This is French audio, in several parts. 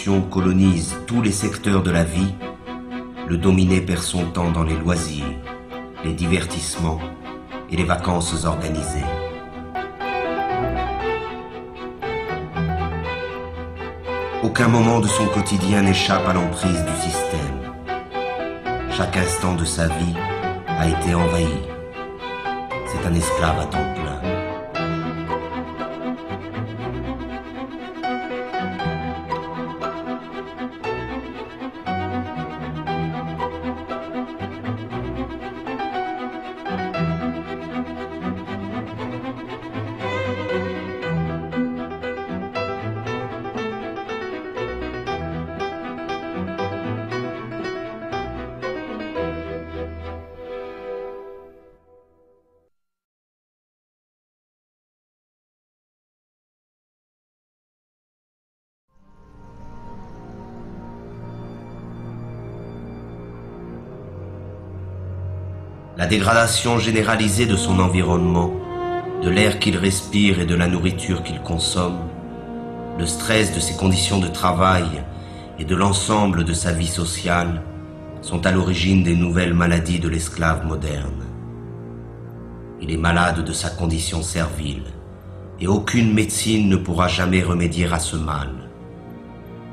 tension colonise tous les secteurs de la vie, le dominé perd son temps dans les loisirs, les divertissements et les vacances organisées. Aucun moment de son quotidien n'échappe à l'emprise du système. Chaque instant de sa vie a été envahi. C'est un esclave à temps plein. La dégradation généralisée de son environnement, de l'air qu'il respire et de la nourriture qu'il consomme, le stress de ses conditions de travail et de l'ensemble de sa vie sociale sont à l'origine des nouvelles maladies de l'esclave moderne. Il est malade de sa condition servile et aucune médecine ne pourra jamais remédier à ce mal.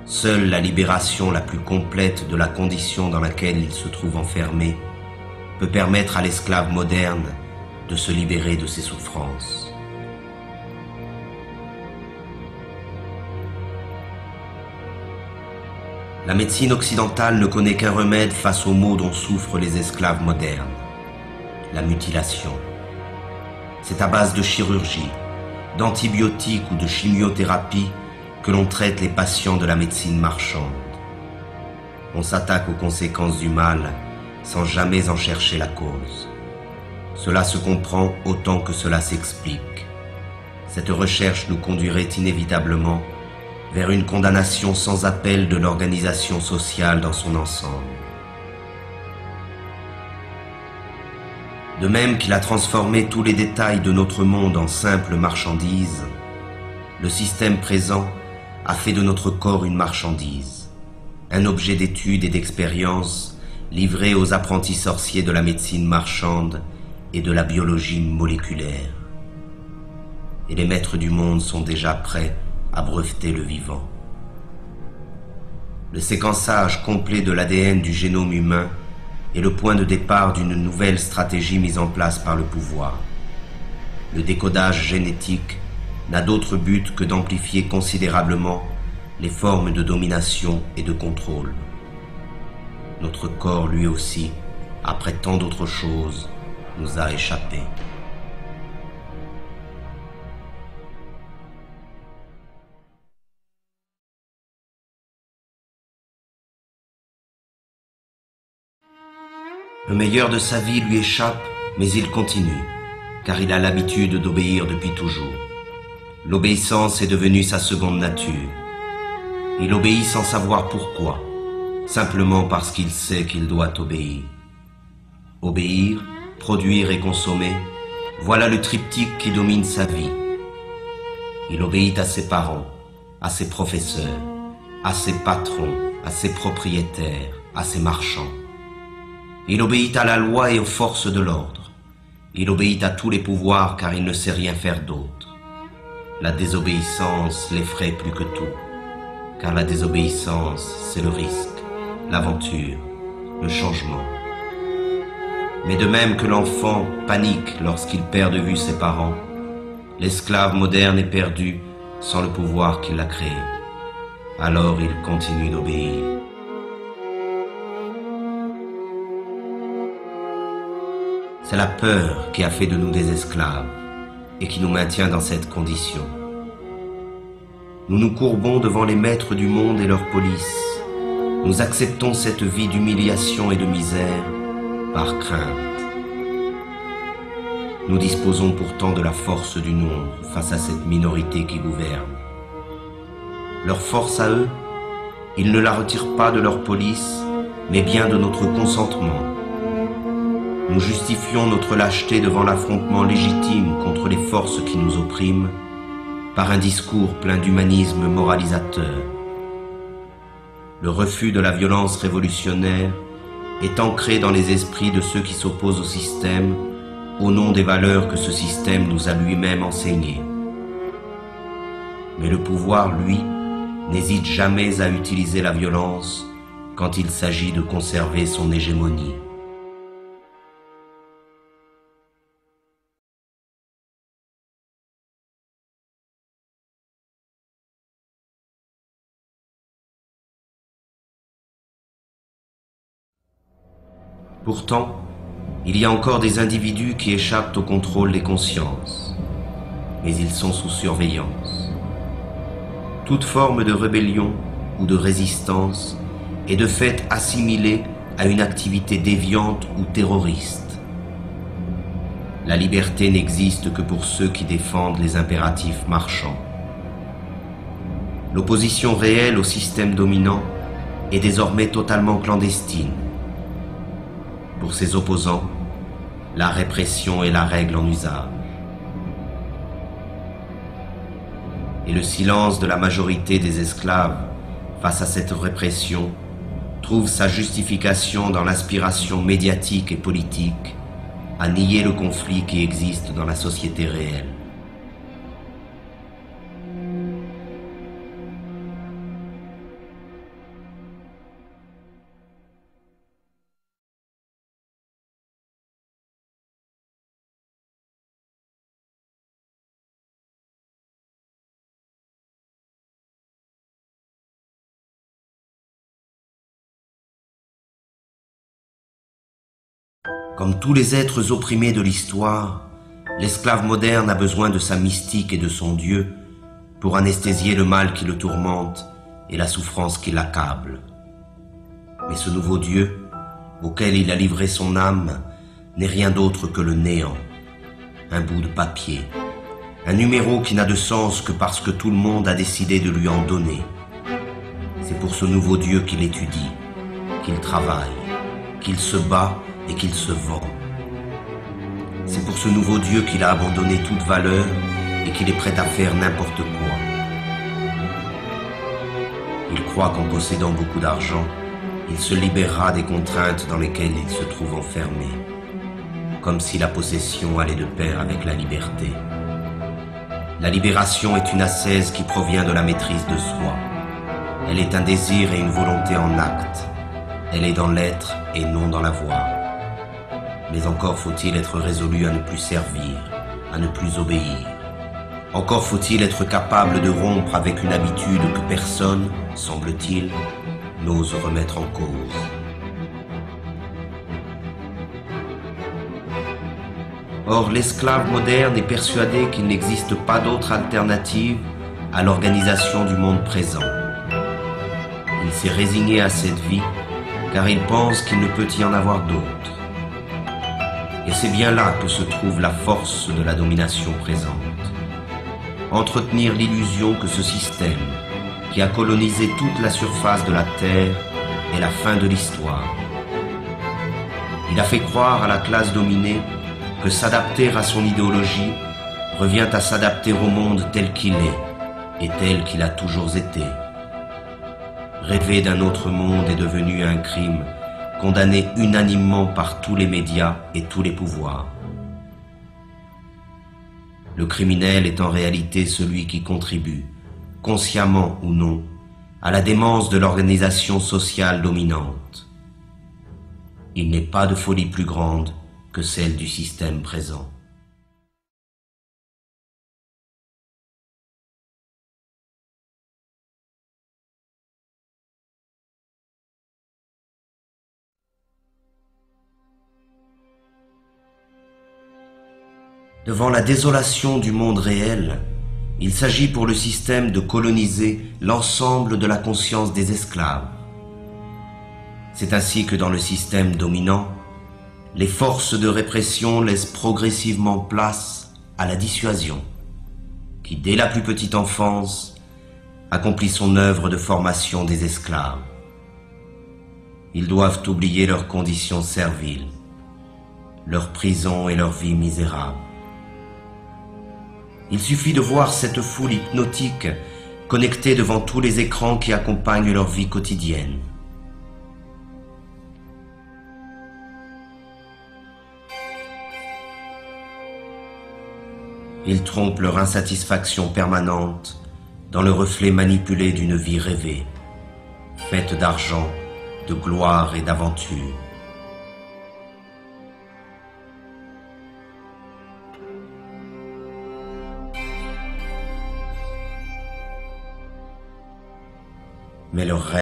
Seule la libération la plus complète de la condition dans laquelle il se trouve enfermé peut permettre à l'esclave moderne de se libérer de ses souffrances. La médecine occidentale ne connaît qu'un remède face aux maux dont souffrent les esclaves modernes, la mutilation. C'est à base de chirurgie, d'antibiotiques ou de chimiothérapie que l'on traite les patients de la médecine marchande. On s'attaque aux conséquences du mal sans jamais en chercher la cause. Cela se comprend autant que cela s'explique. Cette recherche nous conduirait inévitablement vers une condamnation sans appel de l'organisation sociale dans son ensemble. De même qu'il a transformé tous les détails de notre monde en simples marchandises, le système présent a fait de notre corps une marchandise, un objet d'étude et d'expérience livré aux apprentis sorciers de la médecine marchande et de la biologie moléculaire. Et les maîtres du monde sont déjà prêts à breveter le vivant. Le séquençage complet de l'ADN du génome humain est le point de départ d'une nouvelle stratégie mise en place par le pouvoir. Le décodage génétique n'a d'autre but que d'amplifier considérablement les formes de domination et de contrôle. Notre corps, lui aussi, après tant d'autres choses, nous a échappé. Le meilleur de sa vie lui échappe, mais il continue, car il a l'habitude d'obéir depuis toujours. L'obéissance est devenue sa seconde nature. Il obéit sans savoir pourquoi, simplement parce qu'il sait qu'il doit obéir. Obéir, produire et consommer, voilà le triptyque qui domine sa vie. Il obéit à ses parents, à ses professeurs, à ses patrons, à ses propriétaires, à ses marchands. Il obéit à la loi et aux forces de l'ordre. Il obéit à tous les pouvoirs car il ne sait rien faire d'autre. La désobéissance l'effraie plus que tout, car la désobéissance, c'est le risque, l'aventure, le changement. Mais de même que l'enfant panique lorsqu'il perd de vue ses parents, l'esclave moderne est perdu sans le pouvoir qui l'a créé. Alors il continue d'obéir. C'est la peur qui a fait de nous des esclaves et qui nous maintient dans cette condition. Nous nous courbons devant les maîtres du monde et leur police. Nous acceptons cette vie d'humiliation et de misère par crainte. Nous disposons pourtant de la force du nombre face à cette minorité qui gouverne. Leur force à eux, ils ne la retirent pas de leur police, mais bien de notre consentement. Nous justifions notre lâcheté devant l'affrontement légitime contre les forces qui nous oppriment par un discours plein d'humanisme moralisateur. le refus de la violence révolutionnaire est ancré dans les esprits de ceux qui s'opposent au système au nom des valeurs que ce système nous a lui-même enseignées. Mais le pouvoir, lui, n'hésite jamais à utiliser la violence quand il s'agit de conserver son hégémonie. Pourtant, il y a encore des individus qui échappent au contrôle des consciences, mais ils sont sous surveillance. Toute forme de rébellion ou de résistance est de fait assimilée à une activité déviante ou terroriste. La liberté n'existe que pour ceux qui défendent les impératifs marchands. L'opposition réelle au système dominant est désormais totalement clandestine. Pour ses opposants, la répression est la règle en usage. Et le silence de la majorité des esclaves face à cette répression trouve sa justification dans l'aspiration médiatique et politique à nier le conflit qui existe dans la société réelle. Comme tous les êtres opprimés de l'histoire, l'esclave moderne a besoin de sa mystique et de son Dieu pour anesthésier le mal qui le tourmente et la souffrance qui l'accable. Mais ce nouveau Dieu, auquel il a livré son âme, n'est rien d'autre que le néant, un bout de papier, un numéro qui n'a de sens que parce que tout le monde a décidé de lui en donner. C'est pour ce nouveau Dieu qu'il étudie, qu'il travaille, qu'il se bat et qu'il se vend. C'est pour ce nouveau Dieu qu'il a abandonné toute valeur et qu'il est prêt à faire n'importe quoi. Il croit qu'en possédant beaucoup d'argent, il se libérera des contraintes dans lesquelles il se trouve enfermé, comme si la possession allait de pair avec la liberté. La libération est une ascèse qui provient de la maîtrise de soi. Elle est un désir et une volonté en acte. Elle est dans l'être et non dans l'avoir. Mais encore faut-il être résolu à ne plus servir, à ne plus obéir. Encore faut-il être capable de rompre avec une habitude que personne, semble-t-il, n'ose remettre en cause. Or, l'esclave moderne est persuadé qu'il n'existe pas d'autre alternative à l'organisation du monde présent. Il s'est résigné à cette vie car il pense qu'il ne peut y en avoir d'autre. Et c'est bien là que se trouve la force de la domination présente. Entretenir l'illusion que ce système, qui a colonisé toute la surface de la Terre, est la fin de l'histoire. Il a fait croire à la classe dominée que s'adapter à son idéologie revient à s'adapter au monde tel qu'il est et tel qu'il a toujours été. Rêver d'un autre monde est devenu un crime condamné unanimement par tous les médias et tous les pouvoirs. Le criminel est en réalité celui qui contribue, consciemment ou non, à la démence de l'organisation sociale dominante. Il n'est pas de folie plus grande que celle du système présent. Devant la désolation du monde réel, il s'agit pour le système de coloniser l'ensemble de la conscience des esclaves. C'est ainsi que dans le système dominant, les forces de répression laissent progressivement place à la dissuasion, qui dès la plus petite enfance accomplit son œuvre de formation des esclaves. Ils doivent oublier leurs conditions serviles, leur prison et leur vie misérable. Il suffit de voir cette foule hypnotique connectés devant tous les écrans qui accompagnent leur vie quotidienne. Ils trompent leur insatisfaction permanente dans le reflet manipulé d'une vie rêvée, faite d'argent, de gloire et d'aventure. Mais leur rêve